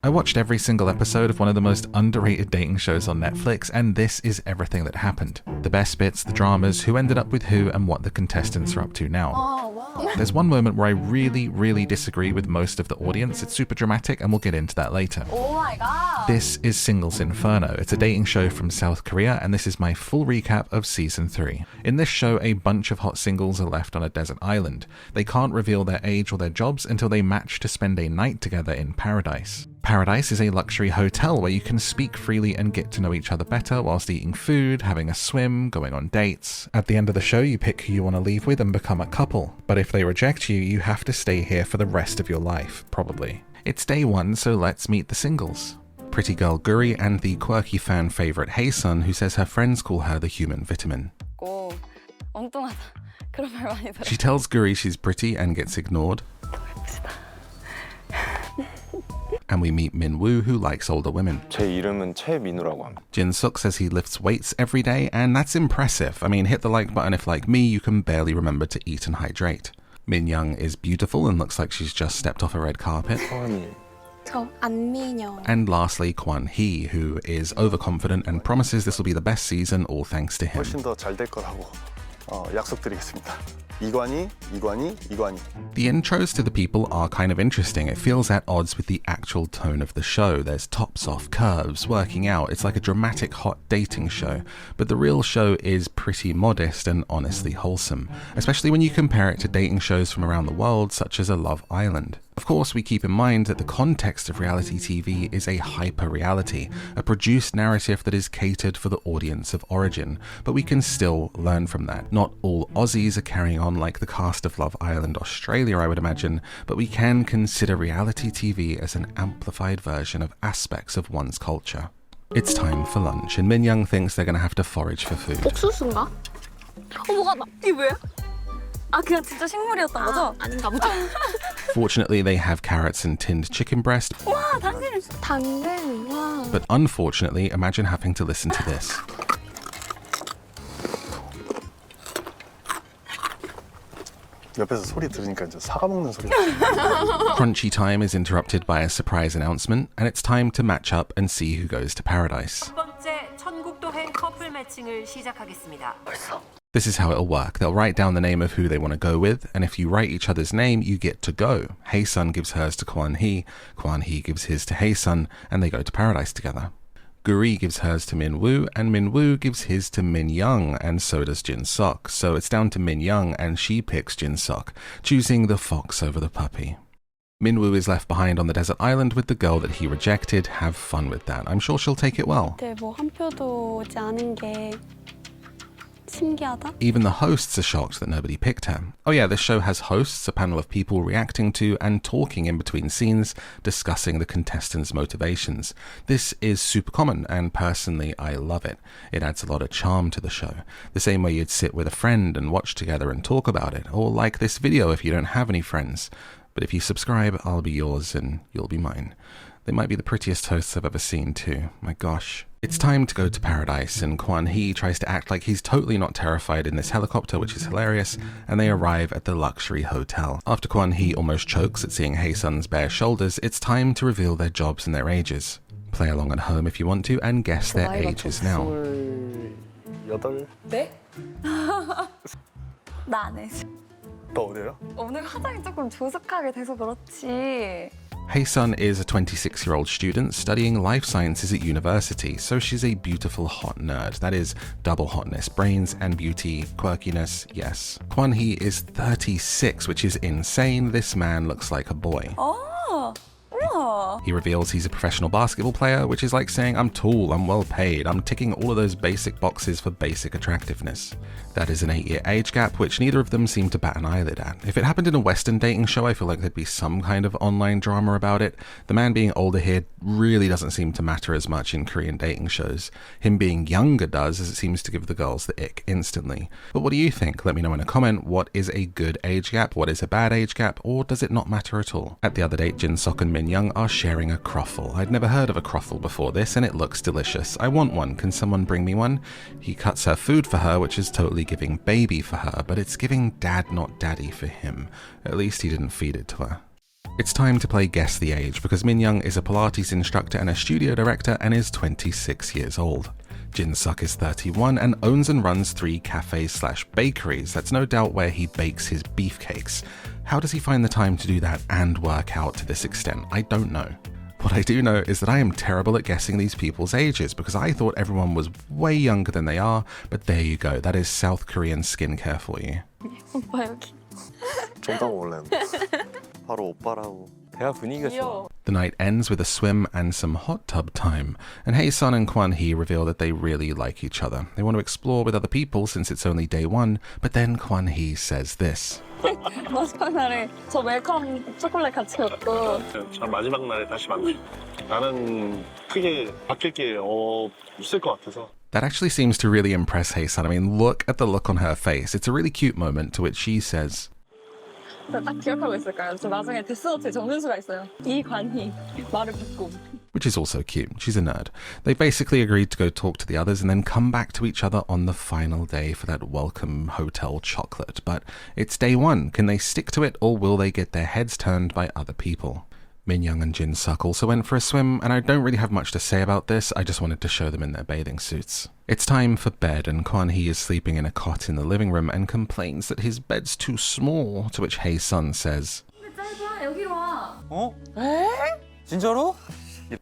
I watched every single episode of one of the most underrated dating shows on Netflix, and this is everything that happened. The best bits, the dramas, who ended up with who, and what the contestants are up to now. Oh, wow. There's one moment where I really disagree with most of the audience. It's super dramatic, and we'll get into that later. Oh my god. This is Singles Inferno. It's a dating show from South Korea, and this is my full recap of season 3. In this show, a bunch of hot singles are left on a desert island. They can't reveal their age or their jobs until they match to spend a night together in paradise. Paradise is a luxury hotel where you can speak freely and get to know each other better whilst eating food, having a swim, going on dates. At the end of the show, you pick who you want to leave with and become a couple. But if they reject you, you have to stay here for the rest of your life, probably. It's day 1, so let's meet the singles. Pretty girl Guri and the quirky fan favorite Hae-sun, who says her friends call her the human vitamin. 오, 엉뚱하다. 그런 말 많이 들어. She tells Guri she's pretty and gets ignored. And we meet Min-woo, who likes older women. 제 이름은 최민우라고 합니다. Jin-suk says he lifts weights every day, and that's impressive. I mean, hit the like button if, like me, you can barely remember to eat and hydrate. Min-young is beautiful and looks like she's just stepped off a red carpet. 저 안민영. And lastly, Kwon-hee, who is overconfident and promises this will be the best season, all thanks to him. 훨씬 더 잘 될 거라고 약속드리겠습니다. 이관희. The intros to the people are kind of interesting. It feels at odds with the actual tone of the show. There's tops off, curves, working out. It's like a dramatic hot dating show. But the real show is pretty modest and honestly wholesome, especially when you compare it to dating shows from around the world, such as a Love Island. Of course, we keep in mind that the context of reality TV is a hyper-reality, a produced narrative that is catered for the audience of origin, but we can still learn from that. Not all Aussies are carrying on like the cast of Love Island Australia, I would imagine, but we can consider reality TV as an amplified version of aspects of one's culture. It's time for lunch, and Min-young thinks they're going to have to forage for food. 옥수수인가? 뭐가 나? 이게 뭐야? 아, 그냥 진짜 식물이었던 거죠? 아닌가 보다. Fortunately, they have carrots and tinned chicken breast. 와, 당근. 와. But unfortunately, imagine having to listen to this. 옆에서 소리 들으니까 이제 사과 먹는 소리. Crunchy time is interrupted by a surprise announcement, and it's time to match up and see who goes to paradise. 첫 번째 천국도행 커플 매칭을 시작하겠습니다. This is how it'll work. They'll write down the name of who they want to go with, and if you write each other's name, you get to go. Hae-sun gives hers to Kwon-hee, Kwon-hee gives his to Hae-sun, and they go to paradise together. Guri gives hers to Min-woo, and Min-woo gives his to Min-young, and so does Jin-suk. So it's down to Min-young, and she picks Jin-suk, choosing the fox over the puppy. Min-woo is left behind on the desert island with the girl that he rejected. Have fun with that. I'm sure she'll take it well. 네, 한 표도 오지 않은 게 신기하다. Even the hosts are shocked that nobody picked her. Oh yeah, this show has hosts, a panel of people reacting to and talking in between scenes, discussing the contestants' motivations. This is super common, and personally, I love it. It adds a lot of charm to the show. The same way you'd sit with a friend and watch together and talk about it, or like this video if you don't have any friends. But if you subscribe, I'll be yours and you'll be mine. They might be the prettiest hosts I've ever seen too. My gosh. It's time to go to paradise, and Kwon-hee tries to act like he's totally not terrified in this helicopter, which is hilarious, and they arrive at the luxury hotel. After Kwon-hee almost chokes at seeing Hae-sun's bare shoulders, it's time to reveal their jobs and their ages. Play along at home if you want to, and guess their ages now. 28? 네? 나 안 해. 더 어려요? 오늘 화장이 조금 조숙하게 돼서 그렇지. Hae-sun is a 26-year-old student studying life sciences at university, so she's a beautiful hot nerd. That is, double hotness, brains and beauty, quirkiness, yes. Kwon-hee is 36, which is insane. This man looks like a boy. 어, 우와. He reveals he's a professional basketball player, which is like saying, I'm tall, I'm well paid, I'm ticking all of those basic boxes for basic attractiveness. That is an 8-year age gap, which neither of them seem to bat an eyelid at. If it happened in a Western dating show, I feel like there'd be some kind of online drama about it. The man being older here really doesn't seem to matter as much in Korean dating shows. Him being younger does, as it seems to give the girls the ick instantly. But what do you think? Let me know in a comment. What is a good age gap? What is a bad age gap? Or does it not matter at all? At the other date, Jin-suk and Min-young are sharing a croffle. I'd never heard of a croffle before this, and it looks delicious. I want one. Can someone bring me one? He cuts her food for her, which is totally giving baby for her, but it's giving dad not daddy for him. At least he didn't feed it to her. It's time to play Guess the Age because Min Young is a Pilates instructor and a studio director and is 26 years old. Jin Suk is 31 and owns and runs 3 cafes/bakeries. That's no doubt where he bakes his beefcakes. How does he find the time to do that and work out to this extent? I don't know. What I do know is that I am terrible at guessing these people's ages because I thought everyone was way younger than they are, but there you go. That is South Korean skincare for you. 오빠 여기. 정답 원래 바로 오빠라고. 대화 분위기가 좋아. The night ends with a swim and some hot tub time, and Hae-sun and Kwan-hee reveal that they really like each other. They want to explore with other people since it's only day 1, but then Kwan-hee says this. 마지막 날에 저 웰컴 초콜릿 같이 먹고. 참 마지막 날에 다시 만나. 나는 크게 바뀔 게 없을 것 같아서. That actually seems to really impress Hae-sun. I mean, look at the look on her face. It's a really cute moment, to which she says, 딱 기억하고 있을까요? 저 나중에 데스노트에 적는 수가 있어요. 이관희 말을 듣고. which is also cute. She's a nerd. They basically agreed to go talk to the others and then come back to each other on the final day for that welcome hotel chocolate. But it's day 1. Can they stick to it or will they get their heads turned by other people? Min Young and Jin Suk also went for a swim, and I don't really have much to say about this, I just wanted to show them in their bathing suits. It's time for bed, and Kwan-hee is sleeping in a cot in the living room and complains that his bed's too small, to which Hae-sun says, 짧아 여기로 와. 어? 진짜로?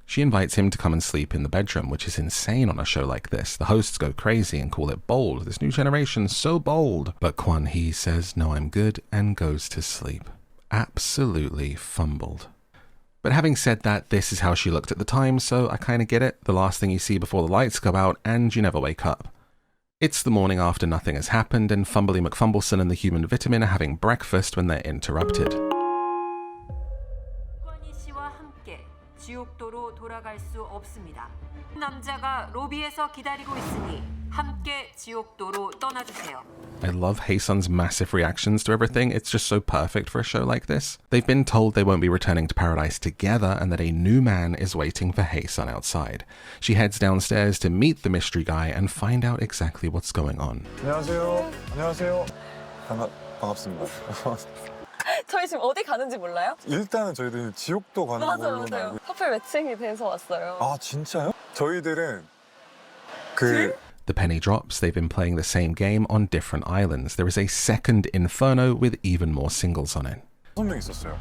She invites him to come and sleep in the bedroom, which is insane on a show like this. The hosts go crazy and call it bold. This new generation's so bold. But Kwan-hee says, no, I'm good, and goes to sleep. Absolutely fumbled. But having said that, this is how she looked at the time, so I kind of get it. The last thing you see before the lights go out, and you never wake up. It's the morning after nothing has happened, and Fumbly McFumbleson and the human vitamin are having breakfast when they're interrupted. 권희 씨와 함께 지옥도로 돌아갈 수 없습니다. 남자가 로비에서 기다리고 있으니 함께 지옥도로 떠나주세요. I love Hae-sun's massive reactions to everything. It's just so perfect for a show like this. They've been told they won't be returning to paradise together and that a new man is waiting for Hae-sun outside. She heads downstairs to meet the mystery guy and find out exactly what's going on. 안녕하세요. 안녕하세요. 반갑습니다. 저희 지금 어디 가는지 몰라요? 일단은 저희들 지옥도 가는 걸로 맞아요. 알고. 커플 매칭이 돼서 왔어요. 아 진짜요? 저희들은 The penny drops. They've been playing the same game on different islands. There is a second Inferno with even more singles on it. 6명 있었어요.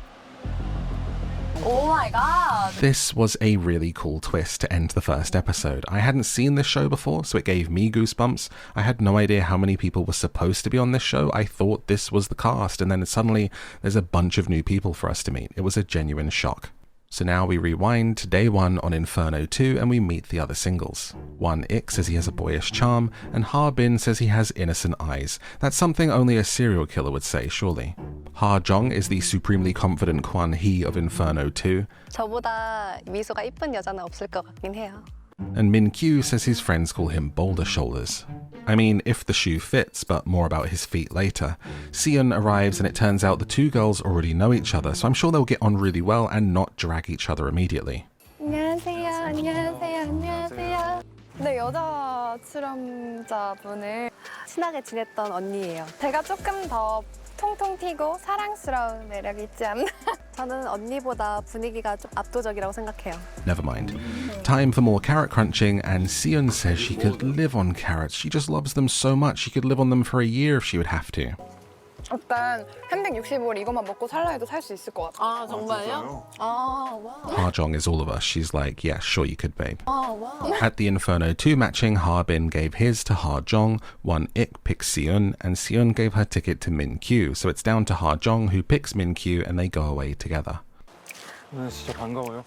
오 마이 갓. This was a really cool twist to end the first episode. I hadn't seen this show before, so it gave me goosebumps. I had no idea how many people were supposed to be on this show. I thought this was the cast, and then suddenly there's a bunch of new people for us to meet. It was a genuine shock. So now we rewind to day 1 on Inferno 2 and we meet the other singles. 1-ik says he has a boyish charm, and Habin says he has innocent eyes. That's something only a serial killer would say, surely. Ha-jong is the supremely confident Kwan-hee of Inferno 2. 저보다 미소가 이쁜 여자는 없을 것 같긴 해요. And Min-kyu says his friends call him boulder shoulders. I mean, if the shoe fits, but more about his feet later. Seon arrives and it turns out the two girls already know each other, so I'm sure they'll get on really well and not drag each other immediately. 안녕하세요, 안녕하세요, 안녕하세요. 네, 여자 출연자분을 친하게 지냈던 언니예요. 제가 조금 더 통통 튀고 사랑스러운 매력이 있지 않나? 저는 언니보다 분위기가 좀 압도적이라고 생각해요. Never mind. Time for more carrot crunching, and Seon says she could live on carrots. She just loves them so much she could live on them for a year if she would have to. 일단 365일 이것만 먹고 살라 해도 살 수 있을 것 같아요. 아 정말요? 아, 와. Ha-jong is all of us. She's like, yeah, sure you could, babe. 아, 와. At the Inferno 2 matching, Harbin gave his to Ha-jong, 1-ik picked Seon, and Seon gave her ticket to Min-kyu. So it's down to Ha-jong who picks Min-kyu and they go away together. 네, 진짜 반가워요.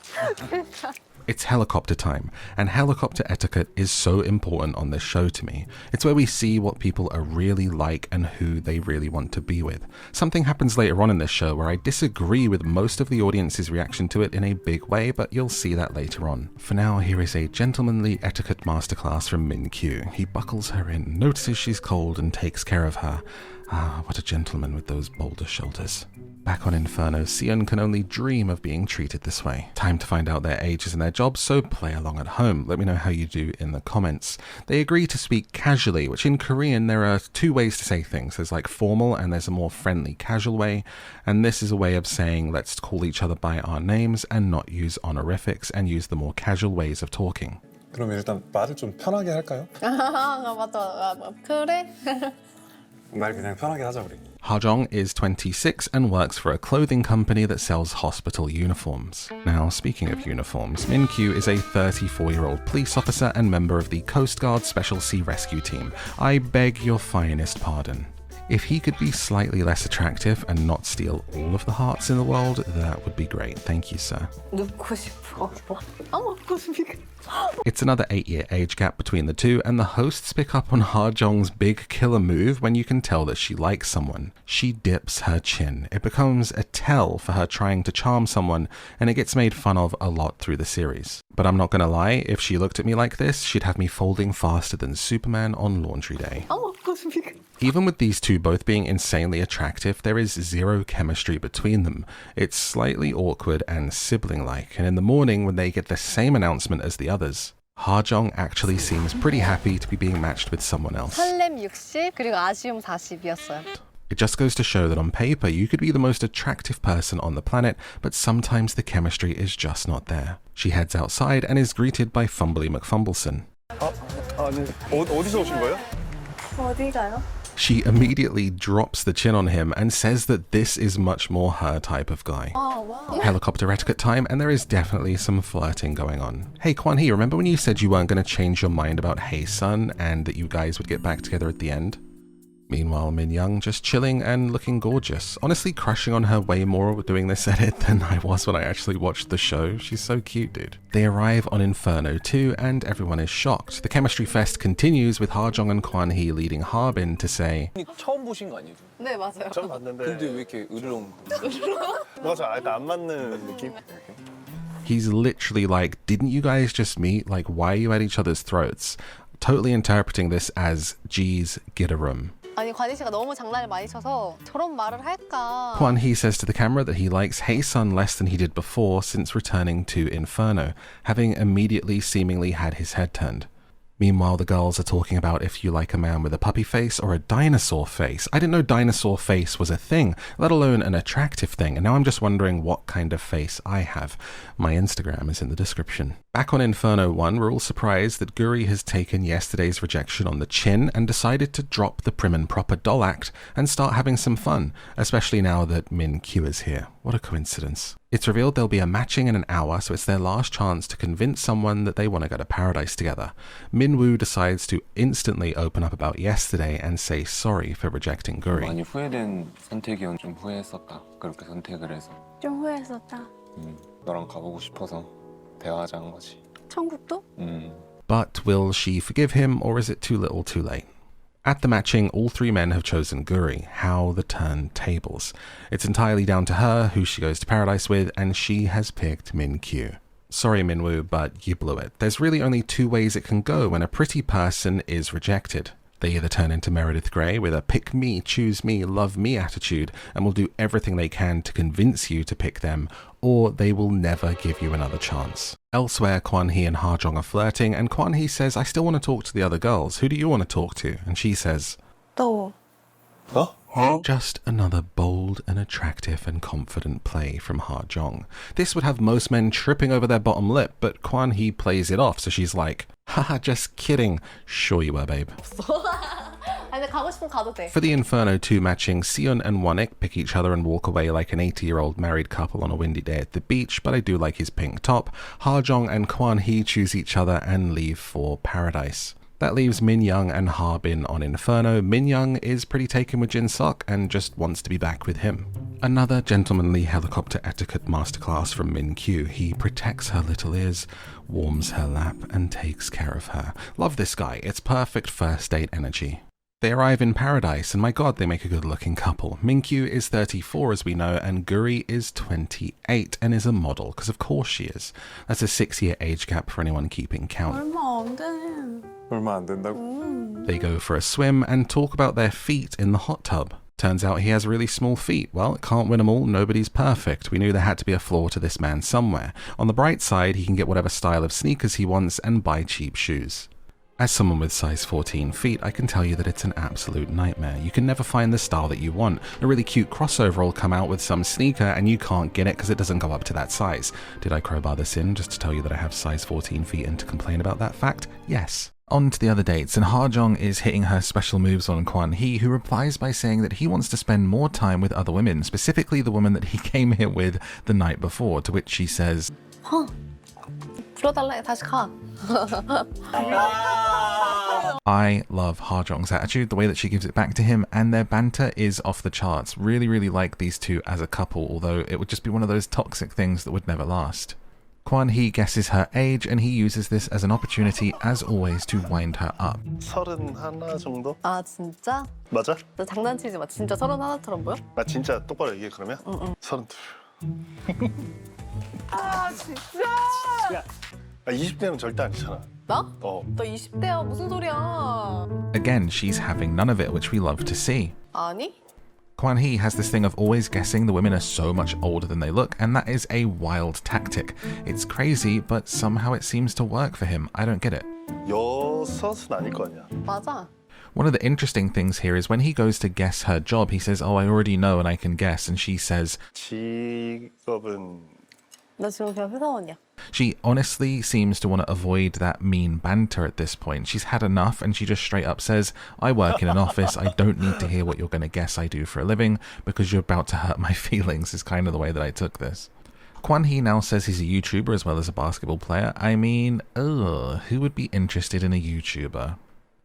It's helicopter time, and helicopter etiquette is so important on this show to me. It's where we see what people are really like and who they really want to be with. Something happens later on in this show where I disagree with most of the audience's reaction to it in a big way, but you'll see that later on. For now, here is a gentlemanly etiquette masterclass from Min-kyu. He buckles her in, notices she's cold, and takes care of her. Ah, what a gentleman with those boulder shoulders. Back on Inferno, Sion can only dream of being treated this way. Time to find out their ages and their jobs, so play along at home. Let me know how you do in the comments. They agree to speak casually, which in Korean there are two ways to say things. There's like formal and there's a more friendly, casual way. And this is a way of saying let's call each other by our names and not use honorifics and use the more casual ways of talking. 그럼 일단 말을 좀 편하게 할까요? 맞다. 그래? 말 그냥 편하게 하자 우리. Ha-jong is 26 and works for a clothing company that sells hospital uniforms. Now, speaking of uniforms, Min-kyu is a 34-year-old police officer and member of the Coast Guard Special Sea Rescue Team. I beg your finest pardon. If he could be slightly less attractive and not steal all of the hearts in the world, that would be great. Thank you, sir. 눕고 싶어. It's another 8-year age gap between the two, and the hosts pick up on Ha-jong's big killer move when you can tell that she likes someone. She dips her chin. It becomes a tell for her trying to charm someone, and it gets made fun of a lot through the series. But I'm not gonna lie, if she looked at me like this, she'd have me folding faster than Superman on laundry day. Even with these two both being insanely attractive, there is zero chemistry between them. It's slightly awkward and sibling-like, and in the morning when they get the same announcement as the others, Ha-jong actually seems pretty happy to be being matched with someone else. 설렘 60 그리고 아쉬움 40이었어요. It just goes to show that on paper you could be the most attractive person on the planet, but sometimes the chemistry is just not there. She heads outside and is greeted by Fumbly McFumbleson. 네. 어디서 오신 거예요? 어디 가요? She immediately drops the chin on him and says that this is much more her type of guy. Oh, wow. Helicopter etiquette time, and there is definitely some flirting going on. Hey Kwan-hee, remember when you said you weren't going to change your mind about Hae-sun and that you guys would get back together at the end? Meanwhile, Min-young just chilling and looking gorgeous. Honestly, crushing on her way more doing this edit than I was when I actually watched the show. She's so cute, dude. They arrive on Inferno 2 and everyone is shocked. The chemistry fest continues with Ha-jong and Kwan-hee leading Habin to say, 처음 보신 거 아니에요? 네, 맞아요. 처음 봤는데 근데 왜 이렇게 으르렁? 뭐가 일단 안 맞는 느낌? he's literally like, didn't you guys just meet? Like, why are you at each other's throats? Totally interpreting this as, geez, get a room. 아니 관희 씨가 너무 장난을 많이 쳐서 저런 말을 할까? Kwan-hee says to the camera that he likes Hae-sun less than he did before since returning to Inferno, having immediately seemingly had his head turned. Meanwhile, the girls are talking about if you like a man with a puppy face or a dinosaur face. I didn't know dinosaur face was a thing, let alone an attractive thing, and now I'm just wondering what kind of face I have. My Instagram is in the description. Back on Inferno 1, we're all surprised that Guri has taken yesterday's rejection on the chin and decided to drop the prim and proper doll act and start having some fun, especially now that Min-kyu is here. What a coincidence. It's revealed there'll be a matching in an hour, so it's their last chance to convince someone that they want to go to paradise together. Min-woo decides to instantly open up about yesterday and say sorry for rejecting Guri. 많이 후회된 선택이었 좀 후회했었다. 그렇게 선택을 해서. 좀 후회했었다. 너랑 가보고 싶어서 대화하자는 거지. 천국도? But will she forgive him, or is it too little too late? At the matching, all three men have chosen Guri. How the turntables. It's entirely down to her who she goes to paradise with, and she has picked Min-kyu. Sorry, Min-woo, but you blew it. There's really only two ways it can go when a pretty person is rejected. They either turn into Meredith Grey with a pick me, choose me, love me attitude and will do everything they can to convince you to pick them, or they will never give you another chance. Elsewhere, Kwan-hee and Ha-jong are flirting, and Kwan-hee says, I still want to talk to the other girls. Who do you want to talk to? And she says, 너. Huh? Just another bold and attractive and confident play from Ha-jong. This would have most men tripping over their bottom lip, but Kwan-hee plays it off, so she's like, haha, just kidding. Sure you were, babe. 아니 가고 싶으면 가도 돼. For the Inferno 2 matching, Sion and Won-ik pick each other and walk away like an 80-year-old married couple on a windy day at the beach, but I do like his pink top. Ha-jong and Kwan-hee choose each other and leave for paradise. That leaves Min-young and Habin on Inferno. Min-young is pretty taken with Jin-seok and just wants to be back with him. Another gentlemanly helicopter etiquette masterclass from Min-kyu. He protects her little ears, warms her lap, and takes care of her. Love this guy. It's perfect first date energy. They arrive in paradise, and my god, they make a good-looking couple. Min-kyu is 34, as we know, and Guri is 28 and is a model, because of course she is. That's a 6-year age gap for anyone keeping count. 얼마 안 돼. 얼마 안 된다고? They go for a swim and talk about their feet in the hot tub. Turns out he has really small feet. Well, can't win them all. Nobody's perfect. We knew there had to be a flaw to this man somewhere. On the bright side, he can get whatever style of sneakers he wants and buy cheap shoes. As someone with size 14 feet, I can tell you that it's an absolute nightmare. You can never find the style that you want. A really cute crossover will come out with some sneaker and you can't get it because it doesn't go up to that size. Did I crowbar this in just to tell you that I have size 14 feet and to complain about that fact? Yes. On to the other dates, and Ha-jung is hitting her special moves on Kwan-hee, who replies by saying that he wants to spend more time with other women, specifically the woman that he came here with the night before, to which she says, 불러달래, 다시 가. I love Ha-jung's attitude, the way that she gives it back to him, and their banter is off the charts. Really, really like these two as a couple, although it would just be one of those toxic things that would never last. Kwan-hee guesses her age, and he uses this as an opportunity, as always, to wind her up. 31 정도? 아, 진짜? 맞아? 너 장난치지 마. 진짜 31처럼 보여? 나 진짜 똑바로 얘기해 그러면? 응. 32. 아, 진짜? 아, 20대는 절대 아니잖아. 나? 어. 너 20대야. 무슨 소리야? Again, she's having none of it, which we love to see. 아니? Kwan-hee has this thing of always guessing the women are so much older than they look, and that is a wild tactic. It's crazy, but somehow it seems to work for him. I don't get it. 6은 아닐 거 아니야. 맞아. One of the interesting things here is when he goes to guess her job, he says, oh, I already know and I can guess, and she says, 직업은 나 지금 그냥 회사원이야. she honestly seems to want to avoid that mean banter at this point. She's had enough and she just straight up says, I work in an office. I don't need to hear what you're going to guess I do for a living because you're about to hurt my feelings is kind of the way that I took this. Kwan-hee now says he's a YouTuber as well as a basketball player. I mean, who would be interested in a YouTuber?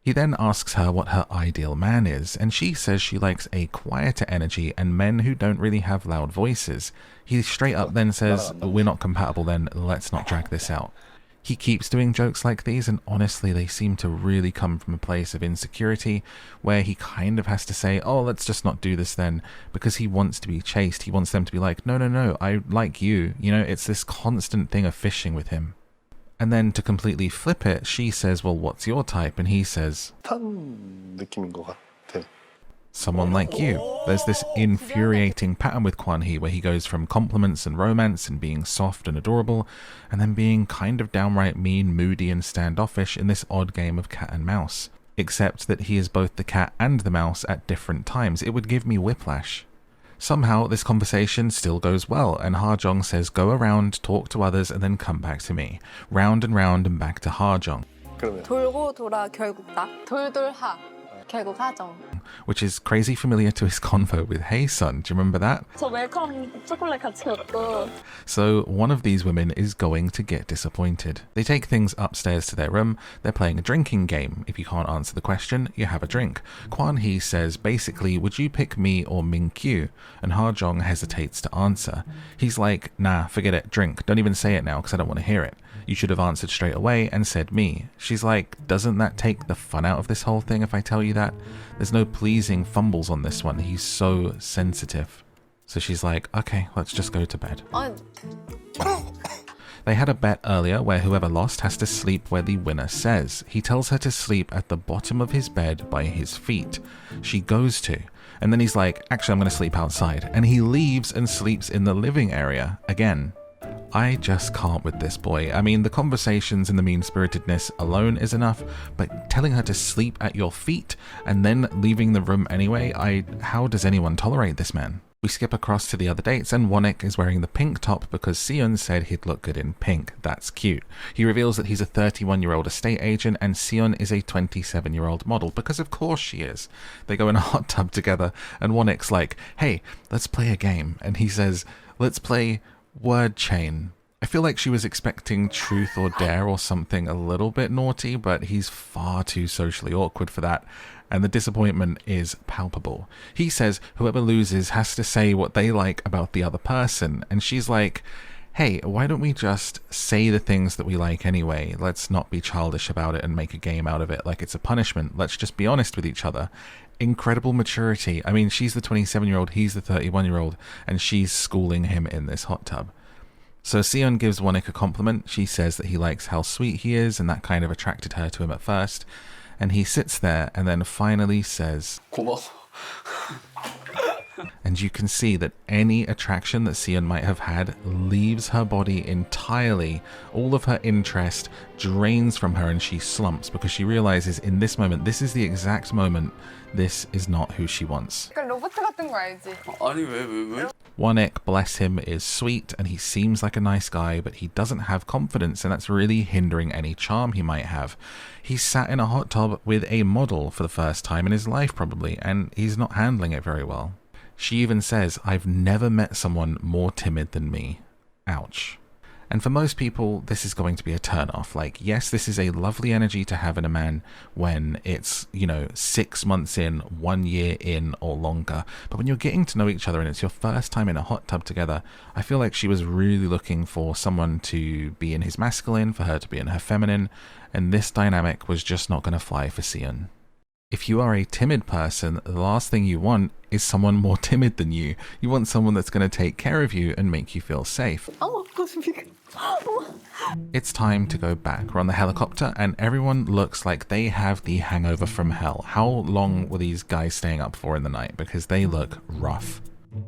He then asks her what her ideal man is, and she says she likes a quieter energy and men who don't really have loud voices. He straight up then says, we're not compatible then, let's not drag this out. He keeps doing jokes like these, and honestly they seem to really come from a place of insecurity, where he kind of has to say, oh, let's just not do this then, because he wants to be chased. He wants them to be like, no, I like you. You know, it's this constant thing of fishing with him. And then to completely flip it, she says, well, what's your type? And he says, 탄 느낌인 것 같아. someone like you. There's this infuriating pattern with Kwan-hee where he goes from compliments and romance and being soft and adorable, and then being kind of downright mean, moody and standoffish in this odd game of cat and mouse. Except that he is both the cat and the mouse at different times. It would give me whiplash. Somehow, this conversation still goes well, and Ha-jung says go around, talk to others, and then come back to me. Round and back to Ha-jung. 그러면 돌고 돌아 결국 나. 돌돌하. 결국 하정. Which is crazy familiar to his convo with Hey Sun. Do you remember that? 저 웰컴 초콜릿 같이 먹고. So one of these women is going to get disappointed. They take things upstairs to their room. They're playing a drinking game. If you can't answer the question, you have a drink. Kwan-hee says, basically, would you pick me or Min-kyu? And Ha-jung hesitates to answer. He's like, nah, forget it, drink. Don't even say it now because I don't want to hear it. You should have answered straight away and said me. She's like, doesn't that take the fun out of this whole thing if I tell you that? There's no pleasing fumbles on this one. He's so sensitive. So she's like, okay, let's just go to bed. They had a bet earlier where whoever lost has to sleep where the winner says. He tells her to sleep at the bottom of his bed by his feet. She goes to. And then he's like, actually, I'm going to sleep outside. And he leaves and sleeps in the living area again. I just can't with this boy. I mean, the conversations and the mean-spiritedness alone is enough, but telling her to sleep at your feet and then leaving the room anyway, how does anyone tolerate this man? We skip across to the other dates, and Wonnick is wearing the pink top because Seon said he'd look good in pink. That's cute. He reveals that he's a 31-year-old estate agent and Seon is a 27-year-old model, because of course she is. They go in a hot tub together, and Wonnick's like, hey, let's play a game. And he says, let's play word chain. I feel like she was expecting truth or dare or something a little bit naughty, but he's far too socially awkward for that, and the disappointment is palpable. He says whoever loses has to say what they like about the other person, and she's like, hey, why don't we just say the things that we like anyway? Let's not be childish about it and make a game out of it like it's a punishment. Let's just be honest with each other. Incredible maturity. I mean, she's the 27-year-old, he's the 31-year-old, and she's schooling him in this hot tub. So Seon gives Won-ik a compliment. She says that he likes how sweet he is, and that kind of attracted her to him at first. And he sits there and then finally says, 고마워. and you can see that any attraction that Seon might have had leaves her body entirely. All of her interest drains from her and she slumps because she realizes in this moment, this is the exact moment, this is not who she wants. 약간 로봇 같은 거 알지? 아니 왜? Won-ik, bless him, is sweet and he seems like a nice guy, but he doesn't have confidence, and that's really hindering any charm he might have. He's sat in a hot tub with a model for the first time in his life probably, and he's not handling it very well. She even says, I've never met someone more timid than me. Ouch. And for most people, this is going to be a turn-off. Like, yes, this is a lovely energy to have in a man when it's, 6 months in, 1 year in, or longer. But when you're getting to know each other and it's your first time in a hot tub together, I feel like she was really looking for someone to be in his masculine, for her to be in her feminine, and this dynamic was just not going to fly for Seon. If you are a timid person, the last thing you want is someone more timid than you. You want someone that's going to take care of you and make you feel safe. It's time to go back. We're on the helicopter and everyone looks like they have the hangover from hell. How long were these guys staying up for in the night? Because they look rough.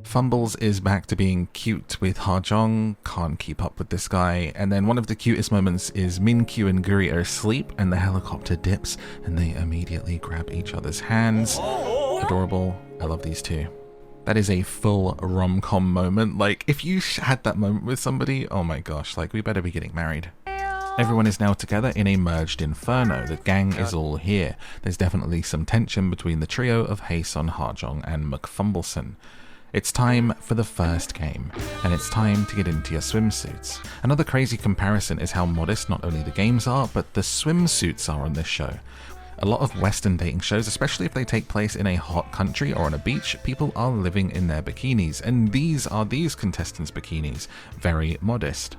Fumbles is back to being cute with Ha-jong, can't keep up with this guy, and then one of the cutest moments is Min-kyu and Guri are asleep and the helicopter dips and they immediately grab each other's hands. Adorable. I love these two. That is a full rom-com moment. Like, if you had that moment with somebody, oh my gosh, like, we better be getting married. Everyone is now together in a merged Inferno. The gang is all here. There's definitely some tension between the trio of Haesun, Ha-jong, and McFumbleson. It's time for the first game, and it's time to get into your swimsuits. Another crazy comparison is how modest not only the games are, but the swimsuits are on this show. A lot of Western dating shows, especially if they take place in a hot country or on a beach, people are living in their bikinis, and these are these contestants' bikinis, very modest.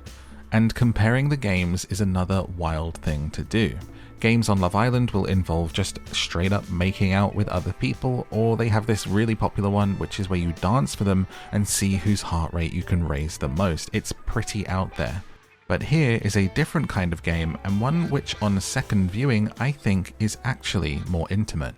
And comparing the games is another wild thing to do. Games on Love Island will involve just straight up making out with other people, or they have this really popular one which is where you dance for them and see whose heart rate you can raise the most. It's pretty out there. But here is a different kind of game, and one which on second viewing I think is actually more intimate.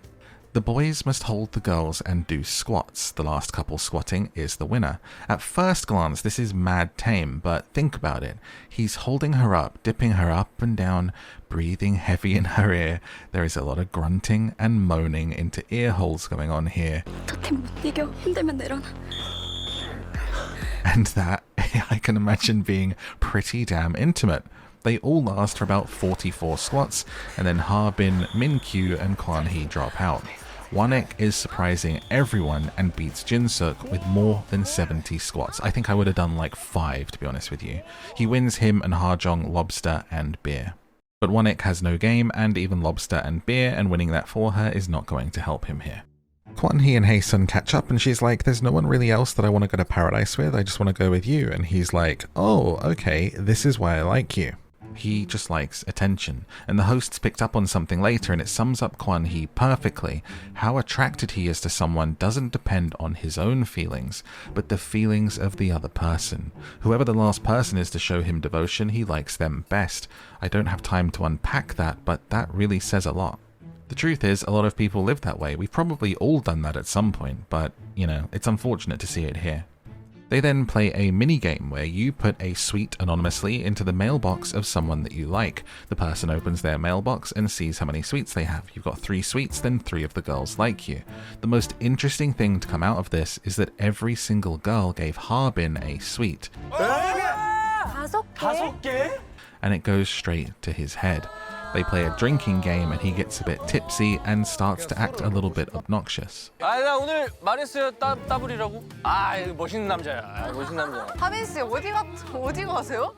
The boys must hold the girls and do squats. The last couple squatting is the winner. At first glance, this is mad tame, but think about it. He's holding her up, dipping her up and down, breathing heavy in her ear. There is a lot of grunting and moaning into ear holes going on here. 저팀 못 이겨. 힘들면 내려놔. And that, I can imagine being pretty damn intimate. They all last for about 44 squats, and then Habin, Min-kyu, and Kwan-hee drop out. Won-ik is surprising everyone and beats Jin-suk with more than 70 squats. I think I would have done like 5, to be honest with you. He wins him and Ha-jong lobster and beer. But Won-ik has no game, and even lobster and beer, and winning that for her is not going to help him here. Kwan-hee and Haesun catch up and she's like, there's no one really else that I want to go to paradise with, I just want to go with you. And he's like, oh, okay, this is why I like you. He just likes attention. And the hosts picked up on something later, and it sums up Kwan-hee perfectly. How attracted he is to someone doesn't depend on his own feelings, but the feelings of the other person. Whoever the last person is to show him devotion, he likes them best. I don't have time to unpack that, but that really says a lot. The truth is, a lot of people live that way. We've probably all done that at some point, but, it's unfortunate to see it here. They then play a mini-game where you put a sweet anonymously into the mailbox of someone that you like. The person opens their mailbox and sees how many sweets they have. You've got 3 sweets, then 3 of the girls like you. The most interesting thing to come out of this is that every single girl gave Habin a sweet. 5개? And it goes straight to his head. They play a drinking game and he gets a bit tipsy and starts to act a little bit obnoxious. 나 오늘 말했어요 따블이라고. 멋있는 남자야. 멋있는 남자. 하빈 씨 어디 가세요?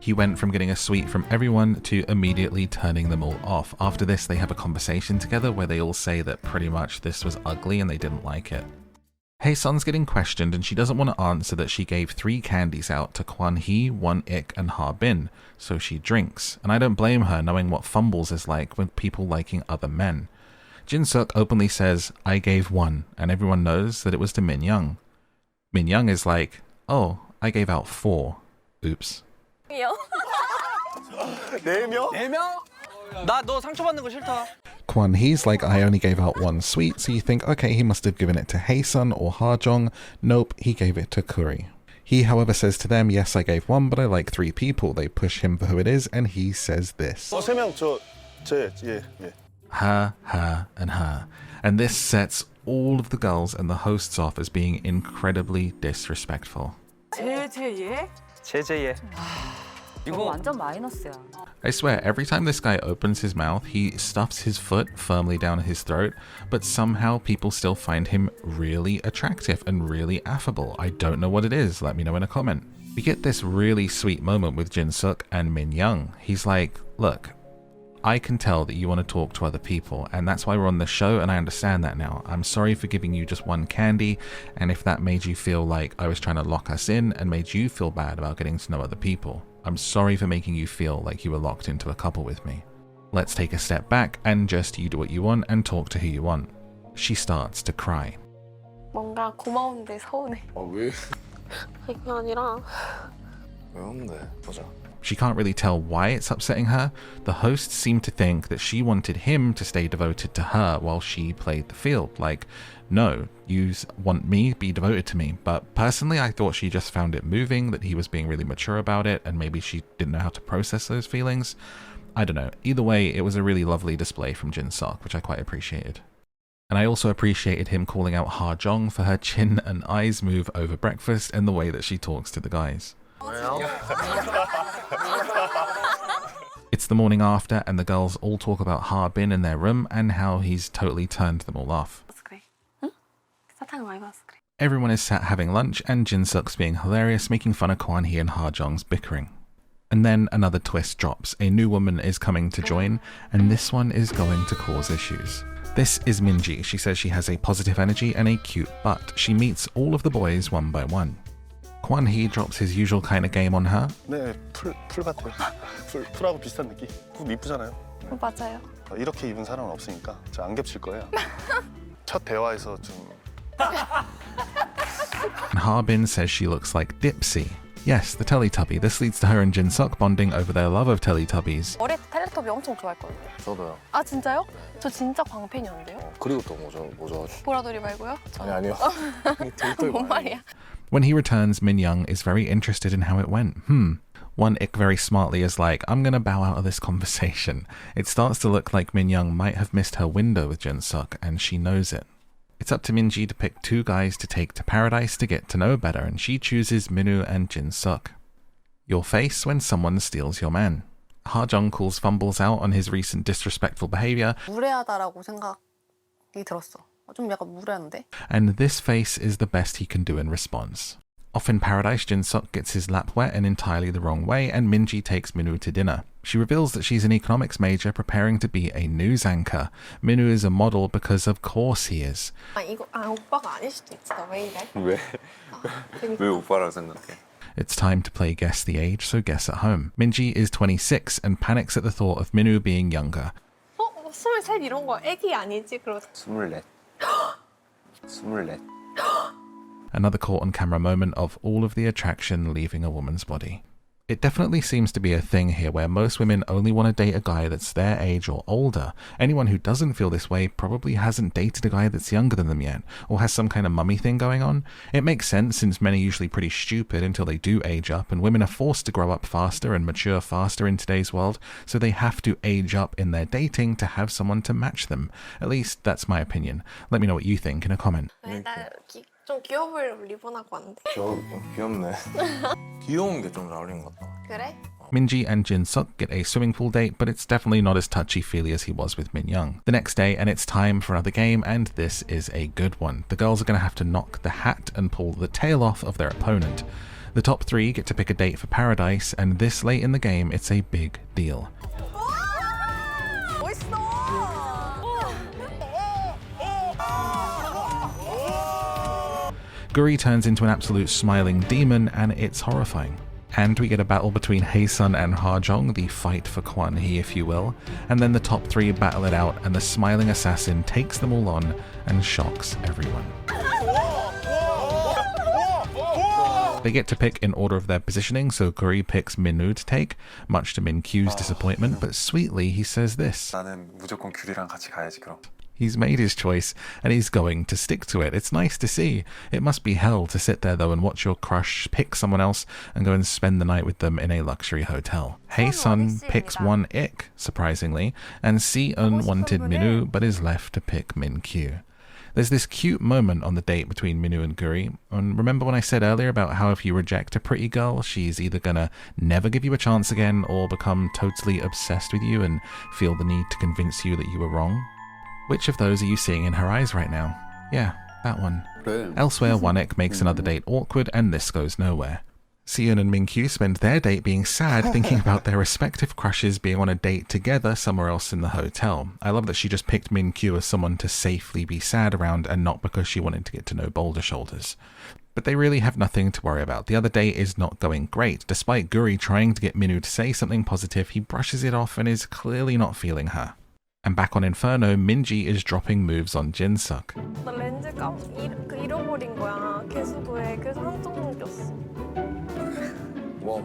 He went from getting a sweet from everyone to immediately turning them all off. After this, they have a conversation together where they all say that pretty much this was ugly and they didn't like it. Haesun's getting questioned and she doesn't want to answer that she gave 3 candies out to Kwan-hee, Won-ik, and Habin, so she drinks. And I don't blame her knowing what fumbles is like with people liking other men. Jin-suk openly says, I gave 1, and everyone knows that it was to Min-young. Min-young is like, oh, I gave out 4. Oops. 네 명? 4명? 나 너 상처받는 거 싫다. Kwon-hee's like, I only gave out 1 sweet, so you think, okay, he must have given it to Hae-sun or Ha-jong. Nope, he gave it to Kuri. He, however, says to them, yes, I gave 1, but I like 3 people. They push him for who it is, and he says this. 3명 예. Her, and her. And this sets all of the girls and the hosts off as being incredibly disrespectful. 제제예? 이거 완전 마이너스야. I swear, every time this guy opens his mouth, he stuffs his foot firmly down his throat, but somehow people still find him really attractive and really affable. I don't know what it is, let me know in a comment. We get this really sweet moment with Jin-suk and Min-young. He's like, look, I can tell that you want to talk to other people, and that's why we're on the show, and I understand that now. I'm sorry for giving you just 1 candy, and if that made you feel like I was trying to lock us in and made you feel bad about getting to know other people. I'm sorry for making you feel like you were locked into a couple with me. Let's take a step back and just you do what you want and talk to who you want. She starts to cry. 뭔가 고마운데 서운해. 왜? 그게 아니라 왜 없네. 보자. She can't really tell why it's upsetting her. The hosts seem to think that she wanted him to stay devoted to her while she played the field. Like, no, you want me, be devoted to me. But personally, I thought she just found it moving, that he was being really mature about it, and maybe she didn't know how to process those feelings. I don't know. Either way, it was a really lovely display from Jin-suk, which I quite appreciated. And I also appreciated him calling out Ha-jong for her chin and eyes move over breakfast and the way that she talks to the guys. It's the morning after, and the girls all talk about Habin in their room and how he's totally turned them all off. Everyone is sat having lunch, and Jin-suk's being hilarious, making fun of Kwon-hee and Ha-jong's bickering. And then another twist drops. A new woman is coming to join, and this one is going to cause issues. This is Minji. She says she has a positive energy and a cute butt. She meets all of the boys one by one. Kwon-hee drops his usual kind of game on her. 네, 풀 같아요. 풀하고 비슷한 느낌. 굽 이쁘잖아요. 맞아요. 이렇게 입은 사람은 없으니까 안 겹칠 거예요. 첫 대화에서 좀. And Habin says she looks like Dipsy. Yes, the Teletubby. This leads to her and Jin-suk bonding over their love of Teletubbies. 어릴 때 텔레토비 엄청 좋아했거든요. 저도요. 아 진짜요? 저 진짜 광팬이었는데요. 그리고 또 뭐죠? 보라돌이 말고요? 아니요. 되게 뭔 말이야? When he returns, Min-young is very interested in how it went. One ick very smartly is like, I'm gonna bow out of this conversation. It starts to look like Min-young might have missed her window with Jin-suk, and she knows it. It's up to Minji to pick 2 guys to take to paradise to get to know better, and she chooses Minu and Jin-suk. Your face when someone steals your man. Ha-jong calls fumbles out on his recent disrespectful behavior. 무례하다라고 생각이 들었어. 좀 약간 무례한데? And this face is the best he can do in response. Off in paradise, Jin-suk gets his lap wet in entirely the wrong way, and Minji takes Minu to dinner. She reveals that she's an economics major preparing to be a news anchor. Minu is a model because of course he is. 오빠가 아닐 수도 있어. 왜 이래? 왜? 왜 오빠라고 생각해? It's time to play Guess the Age, so guess at home. Minji is 26 and panics at the thought of Minu being younger. 23 이런 거 애기 아니지? 24. Another caught on camera moment of all of the attraction leaving a woman's body. It definitely seems to be a thing here where most women only want to date a guy that's their age or older. Anyone who doesn't feel this way probably hasn't dated a guy that's younger than them yet, or has some kind of mummy thing going on. It makes sense since men are usually pretty stupid until they do age up, and women are forced to grow up faster and mature faster in today's world, so they have to age up in their dating to have someone to match them. At least that's my opinion. Let me know what you think in a comment. 좀 귀여워 보이려고 리본하고 왔는데. 귀엽네. 귀여운 게 좀 잘 어울린 것 같다. 그래? Minji and Jin-suk get a swimming pool date, but it's definitely not as touchy-feely as he was with Min-young. The next day, and it's time for another game, and this is a good one. The girls are going to have to knock the hat and pull the tail off of their opponent. The top 3 get to pick a date for paradise, and this late in the game, it's a big deal. Guri turns into an absolute smiling demon, and it's horrifying. And we get a battle between Hae-sun and Ha-jong, the fight for Kwan-hee if you will, and then the top three battle it out and the smiling assassin takes them all on and shocks everyone. They get to pick in order of their positioning, so Guri picks Min-woo to take, much to Min-kyu's disappointment, but sweetly he says this. 나는 무조건 귤이랑 같이 가야지 그럼. He's made his choice, and he's going to stick to it. It's nice to see. It must be hell to sit there, though, and watch your crush pick someone else and go and spend the night with them in a luxury hotel. Hae-sun picks Won-ik, surprisingly, and Si-eun wanted Min-woo, but is left to pick Min-kyu. There's this cute moment on the date between Min-woo and Guri. And remember when I said earlier about how if you reject a pretty girl, she's either gonna never give you a chance again or become totally obsessed with you and feel the need to convince you that you were wrong? Which of those are you seeing in her eyes right now? Yeah, that one. Elsewhere, Won-ik makes another date awkward, and this goes nowhere. Si-eun and Min-kyu spend their date being sad, thinking about their respective crushes being on a date together somewhere else in the hotel. I love that she just picked Min-kyu as someone to safely be sad around and not because she wanted to get to know Boulder Shoulders. But they really have nothing to worry about. The other date is not going great. Despite Guri trying to get Min-woo to say something positive, he brushes it off and is clearly not feeling her. And back on Inferno, Minji is dropping moves on Jin-suk. 나 렌즈 잃어버린 거야. 개수도에. 그래서 한쪽 꼈어. 뭐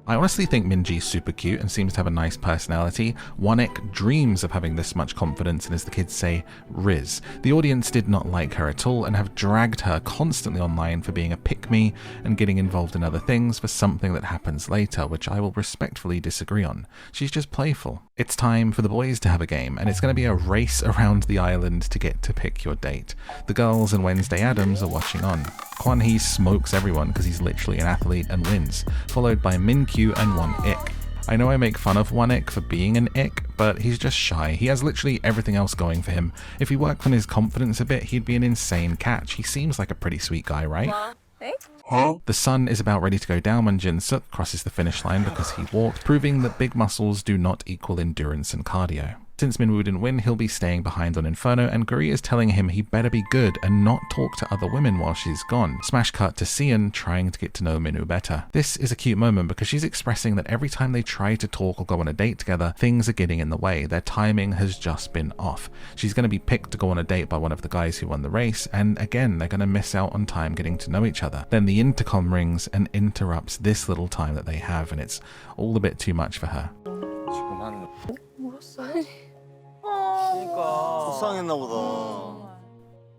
I honestly think Minji's super cute and seems to have a nice personality. Won-ik dreams of having this much confidence and, as the kids say, riz. The audience did not like her at all and have dragged her constantly online for being a pick-me and getting involved in other things for something that happens later, which I will respectfully disagree on. She's just playful. It's time for the boys to have a game, and it's going to be a race around the island to get to pick your date. The girls and Wednesday Addams are watching on. Kwan-hee smokes everyone because he's literally an athlete and wins, followed by Min-kyu and Won-ik. I know I make fun of Won-ik for being an ick, but he's just shy. He has literally everything else going for him. If he worked on his confidence a bit, he'd be an insane catch. He seems like a pretty sweet guy, right? The sun is about ready to go down when Jin-suk crosses the finish line because he walked, proving that big muscles do not equal endurance and cardio. Since Min-woo didn't win, he'll be staying behind on Inferno, and Guri is telling him he better be good and not talk to other women while she's gone. Smash cut to Si-eun trying to get to know Min-woo better. This is a cute moment because she's expressing that every time they try to talk or go on a date together, things are getting in the way. Their timing has just been off. She's going to be picked to go on a date by one of the guys who won the race, and again, they're going to miss out on time getting to know each other. Then the intercom rings and interrupts this little time that they have, and it's all a bit too much for her. 지금 한 속상했나 보다.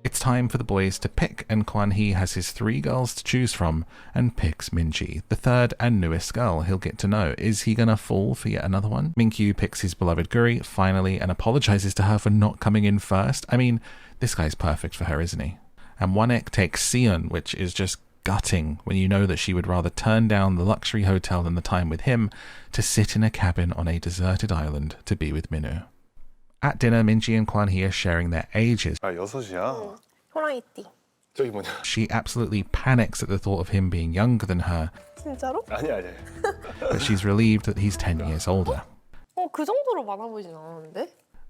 It's time for the boys to pick, and Kwan-hee has his 3 girls to choose from and picks Minji, the third and newest girl he'll get to know. Is he gonna fall for yet another one? Min-kyu picks his beloved Guri, finally, and apologizes to her for not coming in first. I mean, this guy's perfect for her, isn't he? And Won-ik takes Si-eun, which is just gutting when you know that she would rather turn down the luxury hotel than the time with him to sit in a cabin on a deserted island to be with Min-woo. At dinner, Minji and Kwan-hee are sharing their ages. 아 6이야. 호랑이띠. 저기 뭐냐? She absolutely panics at the thought of him being younger than her, 진짜로? 아니야. but she's relieved that he's 10 years older. 그 정도로 많아 보이진 않았는데?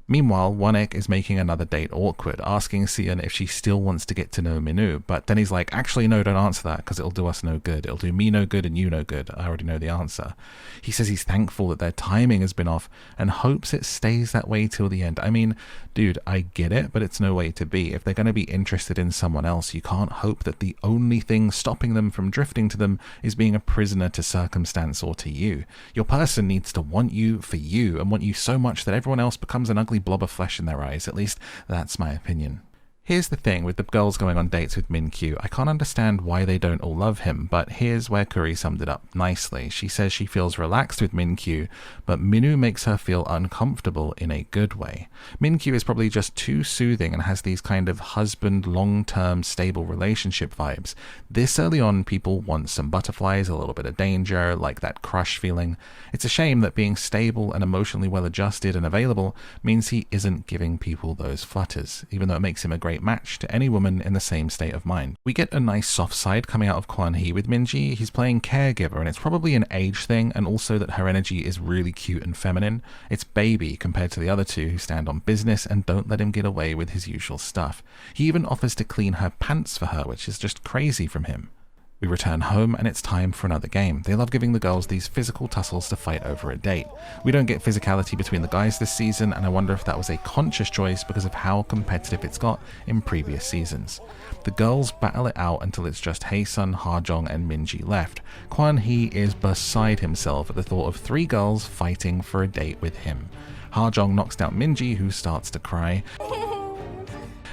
Meanwhile, Won-ik is making another date awkward, asking Si-eun if she still wants to get to know Min-woo, but then he's like, actually no, don't answer that, because it'll do us no good. It'll do me no good and you no good. I already know the answer. He says he's thankful that their timing has been off and hopes it stays that way till the end. I mean, dude, I get it, but it's no way to be. If they're going to be interested in someone else, you can't hope that the only thing stopping them from drifting to them is being a prisoner to circumstance or to you. Your person needs to want you for you and want you so much that everyone else becomes an ugly blob of flesh in their eyes. At least that's my opinion. Here's the thing with the girls going on dates with Min-kyu. I can't understand why they don't all love him, but here's where Guri summed it up nicely. She says she feels relaxed with Min-kyu, but Min-woo makes her feel uncomfortable in a good way. Min-kyu is probably just too soothing and has these kind of husband, long-term, stable relationship vibes. This early on, people want some butterflies, a little bit of danger, like that crush feeling. It's a shame that being stable and emotionally well-adjusted and available means he isn't giving people those flutters, even though it makes him a great match to any woman in the same state of mind. We get a nice soft side coming out of Kwan-hee with Minji. He's playing caregiver, and it's probably an age thing, and also that her energy is really cute and feminine. It's baby compared to the other two who stand on business and don't let him get away with his usual stuff. He even offers to clean her pants for her, which is just crazy from him. We return home and it's time for another game. They love giving the girls these physical tussles to fight over a date. We don't get physicality between the guys this season, and I wonder if that was a conscious choice because of how competitive it's got in previous seasons. The girls battle it out until it's just Hae-sun, Ha-jong and Min-ji left. Kwon-hee is beside himself at the thought of 3 girls fighting for a date with him. Ha-jong knocks down Min-ji, who starts to cry,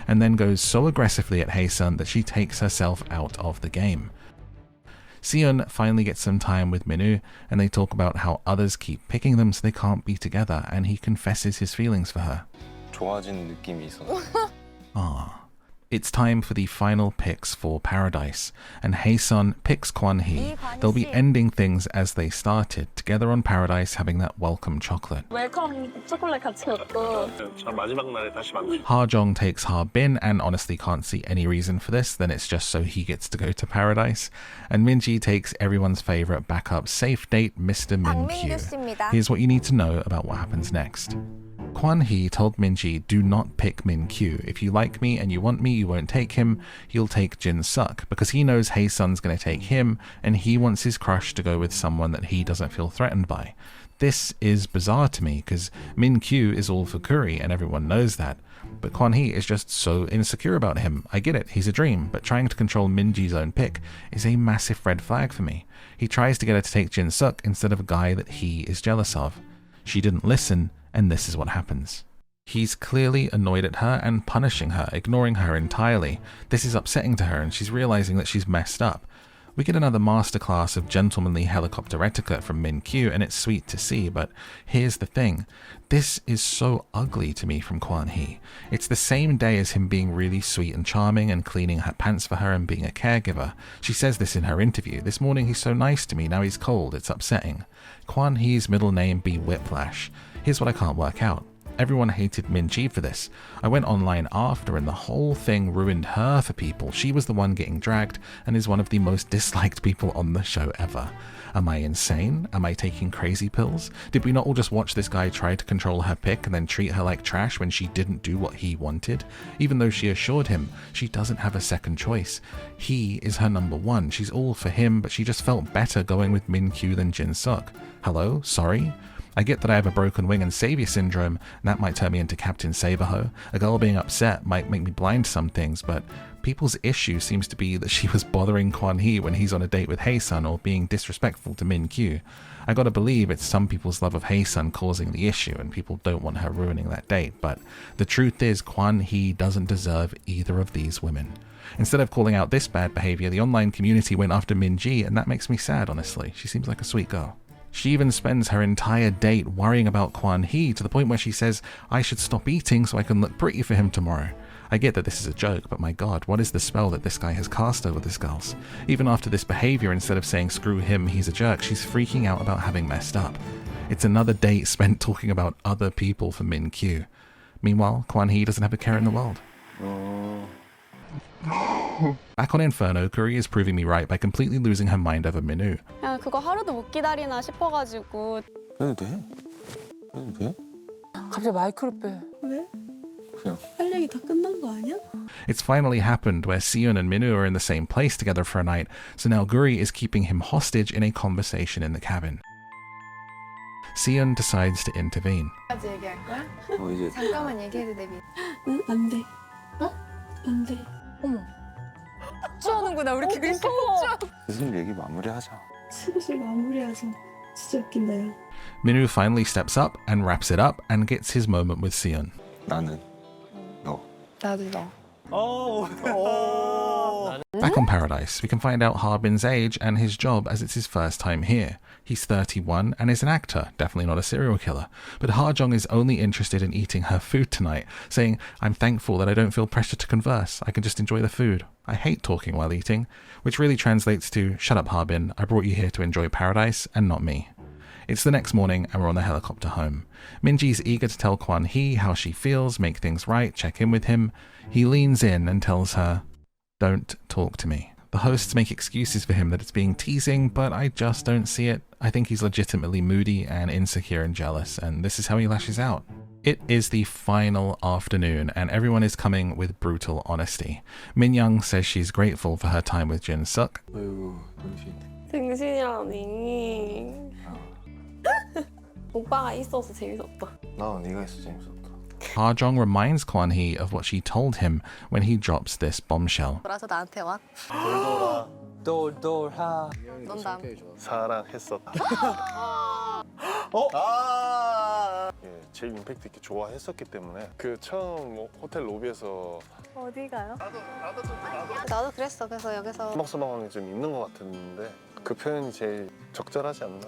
and then goes so aggressively at Hae-sun that she takes herself out of the game. Seon finally gets some time with Min-woo, and they talk about how others keep picking them so they can't be together, and he confesses his feelings for her. 좋아지는 느낌이 있어. Ah. It's time for the final picks for Paradise, and Hae-sun picks Kwon-hee. They'll be ending things as they started, together on Paradise having that welcome chocolate. 웰컴 초콜릿 같이 먹고. 참 마지막 날에 다시 만나. Ha-jong takes Habin, and honestly can't see any reason for this, then it's just so he gets to go to Paradise. And Min-ji takes everyone's favourite backup safe date, Mr. Min-kyu. Here's what you need to know about what happens next. Kwon-hee told Min-ji, do not pick Min-kyu. If you like me and you want me, you won't take him. You'll take Jin-suk, because he knows Hae-sun's going to take him, and he wants his crush to go with someone that he doesn't feel threatened by. This is bizarre to me, because Min-kyu is all for Kuri, and everyone knows that. But Kwon-hee is just so insecure about him. I get it, he's a dream, but trying to control Min-ji's own pick is a massive red flag for me. He tries to get her to take Jin-suk instead of a guy that he is jealous of. She didn't listen, and this is what happens. He's clearly annoyed at her and punishing her, ignoring her entirely. This is upsetting to her, and she's realizing that she's messed up. We get another masterclass of gentlemanly helicopter etiquette from Min-kyu, and it's sweet to see, but here's the thing. This is so ugly to me from Kwon-hee. It's the same day as him being really sweet and charming and cleaning her pants for her and being a caregiver. She says this in her interview. This morning he's so nice to me, now he's cold, it's upsetting. Kwon-hee's middle name be Whiplash. Here's what I can't work out. Everyone hated Min-ji for this. I went online after and the whole thing ruined her for people. She was the one getting dragged and is one of the most disliked people on the show ever. Am I insane? Am I taking crazy pills? Did we not all just watch this guy try to control her pick and then treat her like trash when she didn't do what he wanted? Even though she assured him she doesn't have a second choice. He is her number one. She's all for him, but she just felt better going with Min-kyu than Jin-suk. Hello? Sorry? I get that I have a broken wing and savior syndrome, and that might turn me into Captain Saberho. A girl being upset might make me blind to some things, but people's issue seems to be that she was bothering Kwon-hee when he's on a date with Hae-sun or being disrespectful to Min-kyu. I gotta believe it's some people's love of Hae-sun causing the issue, and people don't want her ruining that date, but the truth is Kwon-hee doesn't deserve either of these women. Instead of calling out this bad behavior, the online community went after Min-ji, and that makes me sad, honestly. She seems like a sweet girl. She even spends her entire date worrying about Kwon-hee to the point where she says, I should stop eating so I can look pretty for him tomorrow. I get that this is a joke, but my god, what is the spell that this guy has cast over this girls? Even after this behavior, instead of saying screw him, he's a jerk, she's freaking out about having messed up. It's another date spent talking about other people for Min-kyu. Meanwhile, Kwon-hee doesn't have a care in the world. Back on Inferno, Kuri is proving me right by completely losing her mind over Min-woo. 그냥 그거 하루도 못 기다리나 싶어가지고. 해도 돼? 해도 돼? 갑자기 마이크를 빼. 왜? 그냥. 할 얘기 다 끝난 거 아니야? It's finally happened where Seon and Min-woo are in the same place together for a night, so now Guri is keeping him hostage in a conversation in the cabin. Seon decides to intervene. 까지 얘기할 거야? 이제 잠깐만 얘기해도 돼. 응, 안 돼. 어? 안 돼. 어머. 추하는구나 우리 그림 쭉. 슬슬 얘기 마무리하자. 슬슬 마무리하자. 진짜 웃긴다 야. Min-woo finally steps up and wraps it up and gets his moment with Seon. 나는 너. 나도 너. Back on Paradise, we can find out Habin's age and his job as it's his first time here. He's 31 and is an actor, definitely not a serial killer. But Ha-jong is only interested in eating her food tonight, saying, I'm thankful that I don't feel pressured to converse, I can just enjoy the food. I hate talking while eating, which really translates to, shut up Habin, I brought you here to enjoy Paradise and not me. It's the next morning and we're on the helicopter home. Min-ji's eager to tell Kwon-hee how she feels, make things right, check in with him. He leans in and tells her, don't talk to me. The hosts make excuses for him that it's being teasing, but I just don't see it. I think he's legitimately moody and insecure and jealous, and this is how he lashes out. It is the final afternoon and everyone is coming with brutal honesty. Min-young says she's grateful for her time with Jin-suk. 어이구 당신. 등신이라니. 오빠가 있어서 재밌었다. 나 네가 있어 재밌었다. Ha-jong reminds Kwon-hee of what she told him when he drops this bombshell. 돌아서 나한테 와. 돌돌하. 넌 남. 사랑했었다. 예, 제일 임팩트 있게 좋아했었기 때문에 그 처음 뭐 호텔 로비에서 어디 가요? 나도 나도 그랬어. 그래서 여기서 소박소박한 게 좀 있는 것 같은데 그 표현이 제일 적절하지 않나.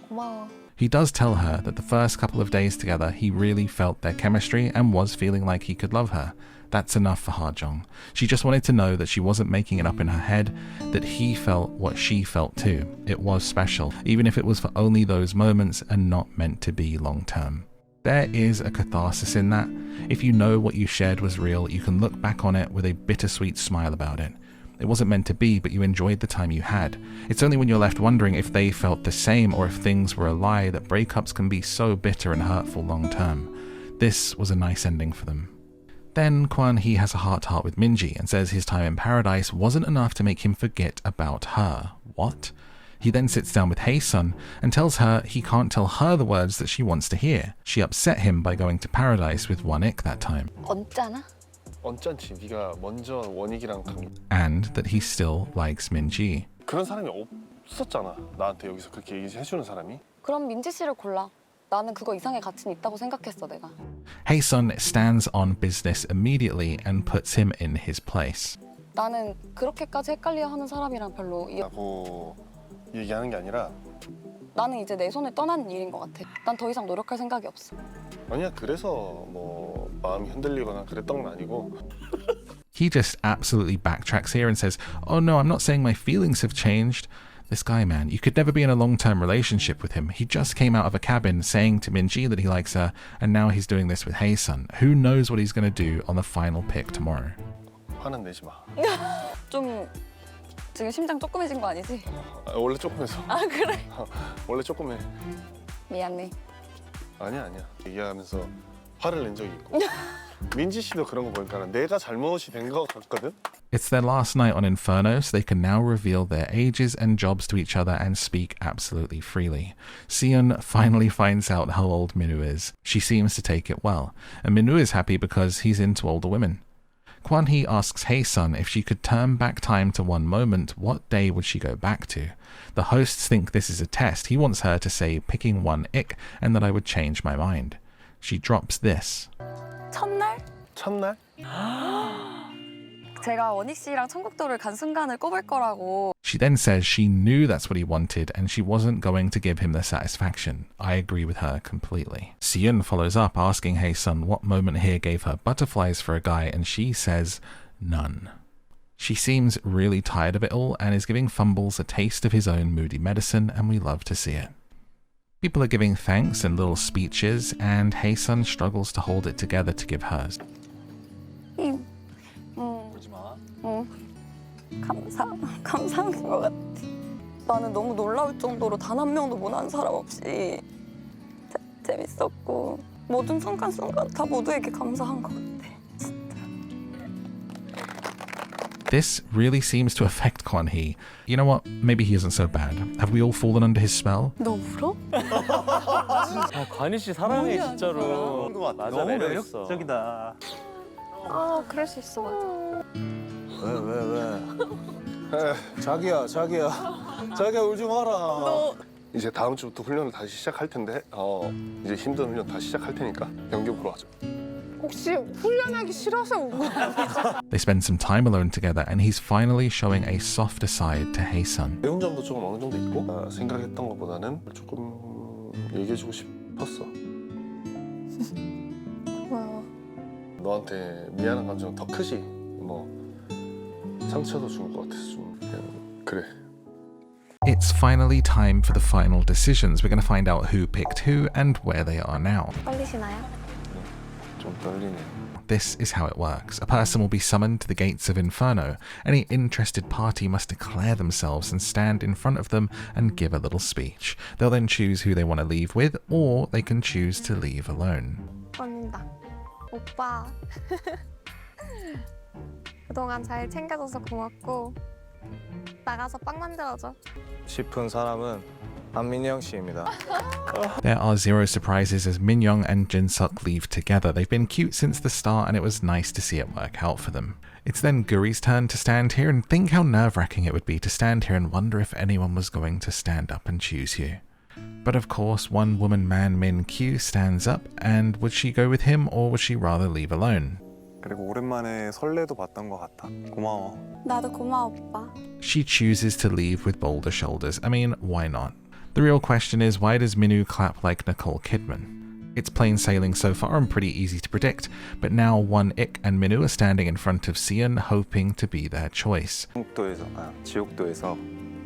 고마워. He does tell her that the first couple of days together he really felt their chemistry and was feeling like he could love her. That's enough for Ha-jong. She just wanted to know that she wasn't making it up in her head, that he felt what she felt too. It was special, even if it was for only those moments and not meant to be long term. There is a catharsis in that. If you know what you shared was real, you can look back on it with a bittersweet smile about it. It wasn't meant to be, but you enjoyed the time you had. It's only when you're left wondering if they felt the same or if things were a lie that breakups can be so bitter and hurtful long term. This was a nice ending for them. Then Kwon-hee has a heart-to-heart with Minji and says his time in paradise wasn't enough to make him forget about her. What? He then sits down with Hae-sun and tells her he can't tell her the words that she wants to hear. She upset him by going to paradise with one ick that time. 언짢아? 언짢지. 네가 먼저 원익이랑 And that he still likes Minji. 그런 사람이 없었잖아. 나한테 여기서 그렇게 얘기해주는 사람이. 그럼 민지 씨를 골라. 나는 그거 이상의 가치는 있다고 생각했어, 내가. Hae-sun stands on business immediately and puts him in his place. 나는 그렇게까지 헷갈려하는 사람이랑 별로 라고 얘기하는 게 아니라 나는 이제 내 손을 떠난 일인 것 같아. 난 더 이상 노력할 생각이 없어. 아니야. 그래서 뭐 마음이 흔들리거나 그랬던 건 아니고. He just absolutely backtracks here and says, "Oh no, I'm not saying my feelings have changed. This guy, man, you could never be in a long-term relationship with him. He just came out of a cabin saying to Minji that he likes her, and now he's doing this with Hae-sun. Who knows what he's going to do on the final pick tomorrow?" 화는 내지 마. 좀 지금 심장 조그매진 거 아니지? 원래 조금해서. 아 그래? 원래 조금해. 미안해. 아니야. 얘기하면서 화를 낸 적이 있고. 민지 씨도 그런 거 보니까 내가 잘못이 된 것 같거든. It's their last night on Inferno, so they can now reveal their ages and jobs to each other and speak absolutely freely. Seon finally finds out how old Minwoo is. She seems to take it well, and Minwoo is happy because he's into older women. Kwon-hee asks Hae-sun if she could turn back time to one moment, what day would she go back to? The hosts think this is a test. He wants her to say picking one ick and that I would change my mind. She drops this. 첫날? 첫날? 제가 원익 씨랑 청국도를 간 순간을 꼽을 거라고. She then says she knew that's what he wanted and she wasn't going to give him the satisfaction. I agree with her completely. Seon follows up asking Hae-sun what moment here gave her butterflies for a guy and she says none. She seems really tired of it all and is giving Fumbles a taste of his own moody medicine, and we love to see it. People are giving thanks and little speeches, and Hae-sun struggles to hold it together to give hers. 감사한 것 같아. 나는 너무 놀라울 정도로 단 한 명도 모난 사람 없이 재밌었고 모든 순간순간 다 모두에게 감사한 것 같아. This really seems to affect Kwon-hee. You know what? Maybe he isn't so bad. Have we all fallen under his spell? 너 울어? 아, 관희 씨 사랑해 진짜로. 맞아, 너무 매력있어. 매력적이다. 아 그럴 수 있어 맞아. 왜? 자기야 울지 마라. 이제 다음 주부터 훈련을 다시 시작할 텐데 이제 힘든 훈련 다시 시작할 테니까 연기 보러 와줘. 혹시 훈련하기 싫어서 온 거 아니지? They spend some time alone together and he's finally showing a softer side to Hae-sun. 배운 점도 조금 어느 정도 있고 생각했던 것보다는 조금 얘기해주고 싶었어. 고마워. 너한테 미안한 감정 더 크지. 뭐 상처도 줄 것 같아서 좀 그냥 그래. It's finally time for the final decisions. We're going to find out who picked who and where they are now. 떨리시나요? 좀 떨리네. This is how it works. A person will be summoned to the gates of Inferno. Any interested party must declare themselves and stand in front of them and give a little speech. They'll then choose who they want to leave with, or they can choose to leave alone. 아니 감사합니다. 오빠. 그동안 잘 챙겨줘서 고맙고 나가서 빵 만들어줘. 싶은 사람은 한민영 씨입니다. There are zero surprises as Min-young and Jin-suk leave together. They've been cute since the start and it was nice to see it work out for them. It's then Guri's turn to stand here, and think how nerve-wracking it would be to stand here and wonder if anyone was going to stand up and choose you. But of course, one woman man Min-kyu stands up, and would she go with him or would she rather leave alone? 그리고 오랜만에 설레도 봤던 것 같아. 고마워. 나도 고마워 오빠. She chooses to leave with bolder shoulders. I mean, why not? The real question is, why does Minu clap like Nicole Kidman? It's plain sailing so far and pretty easy to predict, but now Won-ik and Minu are standing in front of Seon hoping to be their choice. 지옥도에서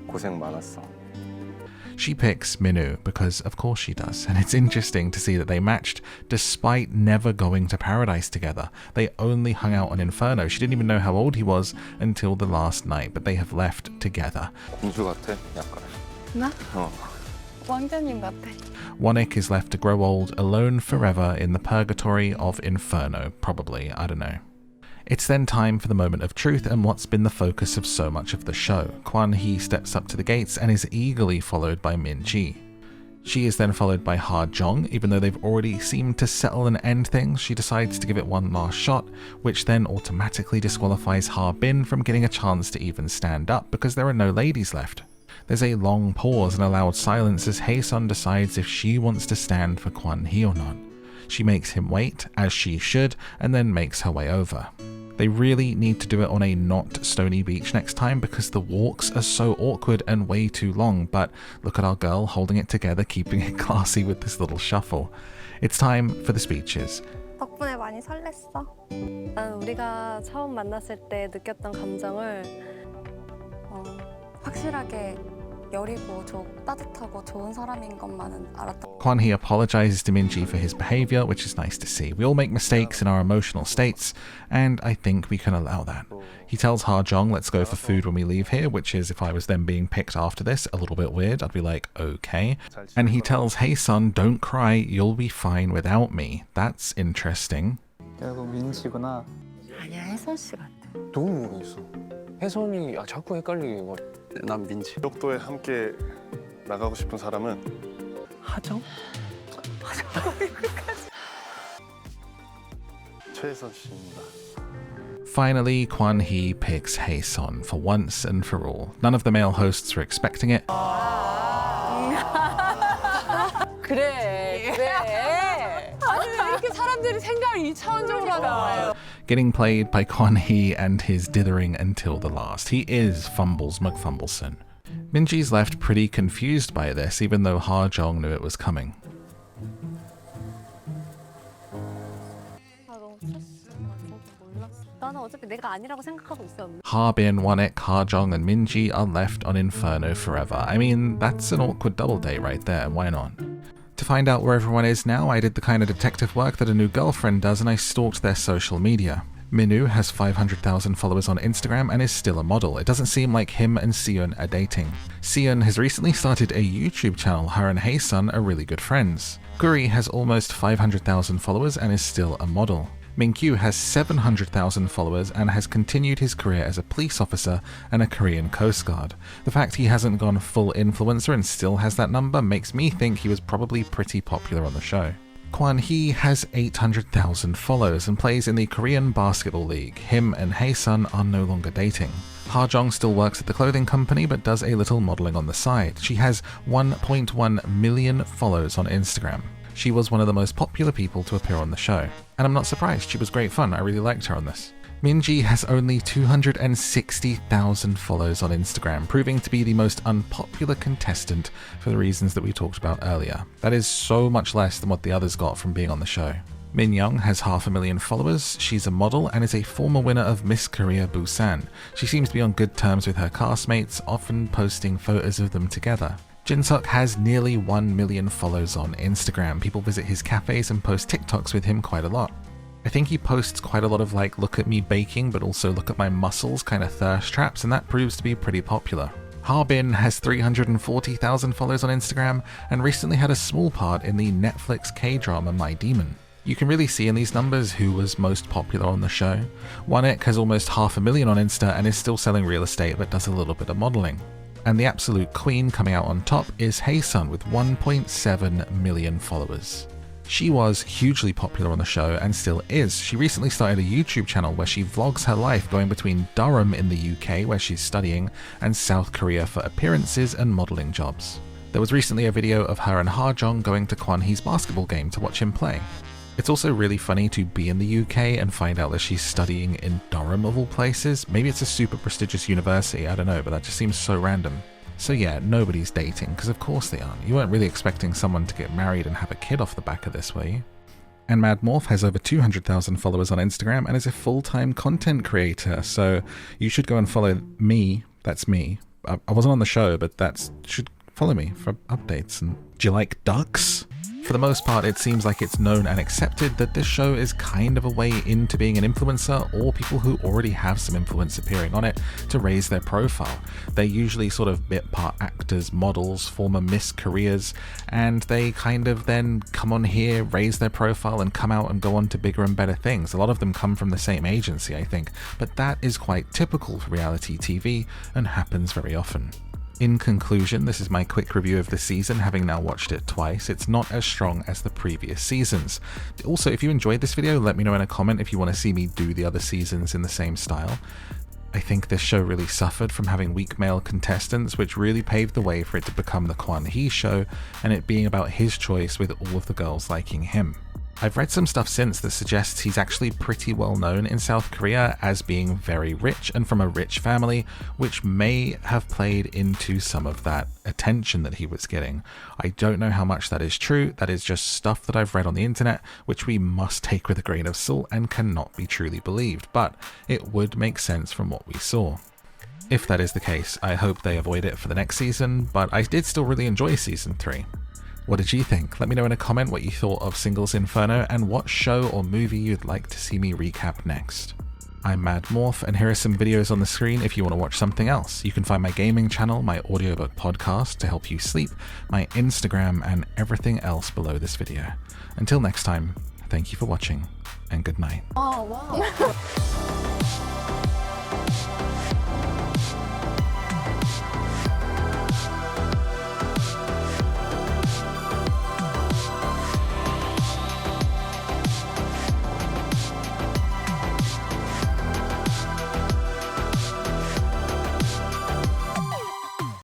고생 많았어. She picks Minu because of course she does, and it's interesting to see that they matched despite never going to paradise together. They only hung out on Inferno. She didn't even know how old he was until the last night, but they have left together. 공주 같아? 약간. 나? 왕자님 같아. Won-ik is left to grow old, alone forever in the purgatory of Inferno, probably, I don't know. It's then time for the moment of truth and what's been the focus of so much of the show. Kwon-hee steps up to the gates and is eagerly followed by Min-ji. She is then followed by Ha-jong. Even though they've already seemed to settle and end things, she decides to give it one last shot, which then automatically disqualifies Habin from getting a chance to even stand up because there are no ladies left. There's a long pause and a loud silence as Hae-sun decides if she wants to stand for Kwon-hee or not. She makes him wait, as she should, and then makes her way over. They really need to do it on a not stony beach next time because the walks are so awkward and way too long, but look at our girl holding it together, keeping it classy with this little shuffle. It's time for the speeches. 덕분에 많이 설렜어. 난 우리가 처음 만났을 때 느꼈던 감정을 확실하게 여리고 따뜻하고 좋은 사람인 것만은 알았다. Kwon-hee apologizes to Min-ji for his behavior, which is nice to see. We all make mistakes in our emotional states, and I think we can allow that. He tells Ha-jong, let's go for food when we leave here, which is, if I was then being picked after this, a little bit weird. I'd be like, okay. And he tells Hae-sun, don't cry, you'll be fine without me. That's interesting. 결국 민지구나. 아니야, 혜선 씨 같아. 너무 모르겠어. 혜선이 자꾸 헷갈리게 뭐. 난 민지. 지옥도에 함께 나가고 싶은 사람은 하정? 최혜선 씨입니다. Finally, Kwon-hee picks Hae-sun for once and for all. None of the male hosts were expecting it. 그래. 아니 왜 이렇게 사람들이 생각을 2차원적으로 하나? Getting played by Kwon-hee and his dithering until the last. He is Fumbles McFumbleson. Min-ji's left pretty confused by this, even though Ha-jong knew it was coming. 나는 어차피 내가 아니라고 생각하고 있었는데. Habin, Won-ik, Ha-jong and Min-ji are left on Inferno forever. I mean, that's an awkward double date right there, why not? To find out where everyone is now, I did the kind of detective work that a new girlfriend does and I stalked their social media. Minu has 500,000 followers on Instagram and is still a model. It doesn't seem like him and Seon are dating. Seon has recently started a YouTube channel. Her and Hae-sun are really good friends. Guri has almost 500,000 followers and is still a model. Min-kyu has 700,000 followers and has continued his career as a police officer and a Korean Coast Guard. The fact he hasn't gone full influencer and still has that number makes me think he was probably pretty popular on the show. Kwon-hee has 800,000 followers and plays in the Korean Basketball League. Him and Hae-sun are no longer dating. Ha-jong still works at the clothing company but does a little modeling on the side. She has 1.1 million followers on Instagram. She was one of the most popular people to appear on the show. And I'm not surprised, she was great fun, I really liked her on this. Min-ji has only 260,000 followers on Instagram, proving to be the most unpopular contestant for the reasons that we talked about earlier. That is so much less than what the others got from being on the show. Min-young has 500,000 followers, she's a model and is a former winner of Miss Korea Busan. She seems to be on good terms with her castmates, often posting photos of them together. Jin-suk has nearly 1 million followers on Instagram. People visit his cafes and post TikToks with him quite a lot. I think he posts quite a lot of like, look at me baking, but also look at my muscles kind of thirst traps, and that proves to be pretty popular. Habin has 340,000 followers on Instagram and recently had a small part in the Netflix K-drama My Demon. You can really see in these numbers who was most popular on the show. Wonick has almost 500,000 on Insta and is still selling real estate but does a little bit of modelling. And the absolute queen coming out on top is Haesun with 1.7 million followers. She was hugely popular on the show and still is. She recently started a YouTube channel where she vlogs her life going between Durham in the UK, where she's studying, and South Korea for appearances and modelling jobs. There was recently a video of her and Ha-jong going to Kwon Hee's basketball game to watch him play. It's also really funny to be in the UK and find out that she's studying in Durham of all places. Maybe it's a super prestigious university, I don't know, but that just seems so random. So yeah, nobody's dating, because of course they aren't. You weren't really expecting someone to get married and have a kid off the back of this, were you? And Mad Morph has over 200,000 followers on Instagram and is a full-time content creator, so you should go and follow me. That's me. I wasn't on the show, but should follow me for updates. And do you like ducks? For the most part, it seems like it's known and accepted that this show is kind of a way into being an influencer, or people who already have some influence appearing on it to raise their profile. They're usually sort of bit part actors, models, former Miss careers, and they kind of then come on here, raise their profile, and come out and go on to bigger and better things. A lot of them come from the same agency, I think, but that is quite typical for reality TV and happens very often. In conclusion, this is my quick review of the season, having now watched it twice. It's not as strong as the previous seasons. Also, if you enjoyed this video, let me know in a comment if you want to see me do the other seasons in the same style. I think this show really suffered from having weak male contestants, which really paved the way for it to become the Kwon Hee show, and it being about his choice with all of the girls liking him. I've read some stuff since that suggests he's actually pretty well known in South Korea as being very rich and from a rich family, which may have played into some of that attention that he was getting. I don't know how much that is true. That is just stuff that I've read on the internet, which we must take with a grain of salt and cannot be truly believed, but it would make sense from what we saw. If that is the case, I hope they avoid it for the next season, but I did still really enjoy season 3. What did you think? Let me know in a comment what you thought of Singles Inferno and what show or movie you'd like to see me recap next. I'm Mad Morph, and here are some videos on the screen if you want to watch something else. You can find my gaming channel, my audiobook podcast to help you sleep, my Instagram, and everything else below this video. Until next time, thank you for watching, and good night. Oh, wow.